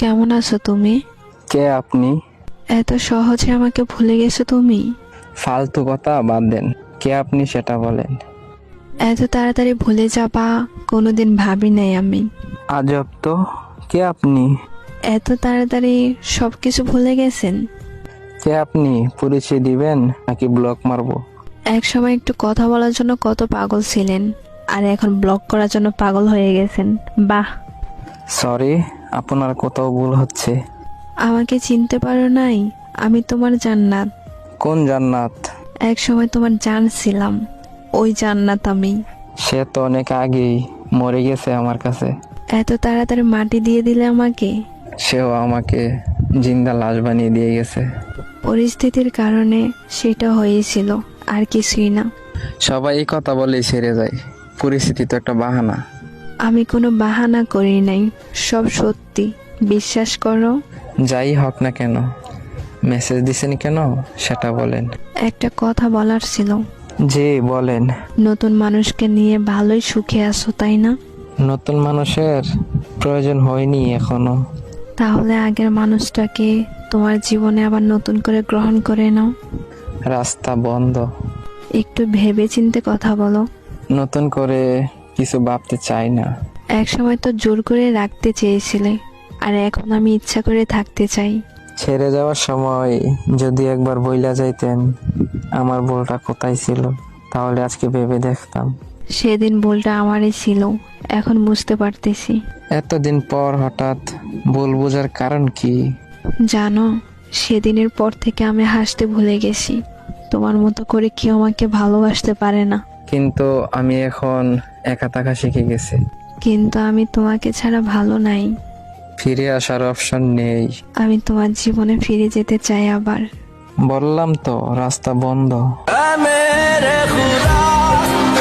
কেমন আছো তুমি? কে আপনি? এত সহজে আমাকে ভুলে গেছো তুমি? ফালতু কথা বাদ দেন। কে আপনি সেটা বলেন। এত তাড়াতাড়ি ভুলে যাবা কোনোদিন ভাবি নাই আমি। আজব তো, কে আপনি? এত তাড়াতাড়ি সবকিছু ভুলে গেছেন? কে আপনি পরিচয় দিবেন নাকি ব্লক মারবো? এক সময় একটু কথা বলার জন্য কত পাগল ছিলেন, আর এখন ব্লক করার জন্য পাগল হয়ে গেছেন। বাহ! সরি, আপনার কোথাও ভুল হচ্ছে। আমাকে চিনতে পারো নাই? আমি তোমার জান্নাত। কোন জান্নাত? এক সময় তোমার জান ছিলাম, ওই জান্নাত আমি। সে তো অনেক আগেই মরে গেছে আমার কাছে। এত তাড়াতাড়ি মাটি দিয়ে দিলে আমাকে। সেও আমাকে জিন্দা লাশ বানিয়ে দিয়ে গেছে। পরিস্থিতির কারণে সেটা হয়েছিল, আর কিছুই না। সবাই এই কথা বলেই ছেড়ে যায়। পরিস্থিতি তো একটা বাহানা। আমি কোনো বাহানা করি নাই, সব সত্যি, বিশ্বাস করো। যাই হোক না কেন, মেসেজ দিছেন কেন সেটা বলেন। একটা কথা বলার ছিল। জি বলেন। নতুন মানুষকে নিয়ে ভালোই সুখে আছো, তাই না? নতুন মানুষের প্রয়োজন হয়নি এখনো। তাহলে আগের মানুষটাকে তোমার জীবনে আবার নতুন করে গ্রহণ করে নাও। রাস্তা বন্ধ। একটু ভেবে চিন্তে কথা বলো। নতুন করে কিছু ভাবতে চাই না। এক সময় তো জোর করে রাখতে চেয়েছিলে, আর এখন আমি ইচ্ছা করে থাকতে চাই। ছেড়ে যাওয়ার সময় যদি একবার বইলা যাইতেন আমার ভুলটা কোথায় ছিল, তাহলে আজকে ভেবে দেখতাম। সেদিন ভুলটা আমারই ছিল, এখন বুঝতে পারতেছি। এতদিন পর হঠাৎ ভুল বোঝার কারণ কি? জানো, সেদিনের পর থেকে আমি হাসতে ভুলে গেছি। তোমার মতো করে কেউ আমাকে ভালোবাসতে পারে না। কিন্তু আমি এখন একা থাকা শিখে গেছি। কিন্তু আমি তোমাকে ছাড়া ভালো নাই। ফিরে আসার অপশন নেই। আমি তোমার জীবনে ফিরে যেতে চাই আবার। বললাম তো রাস্তা বন্ধ।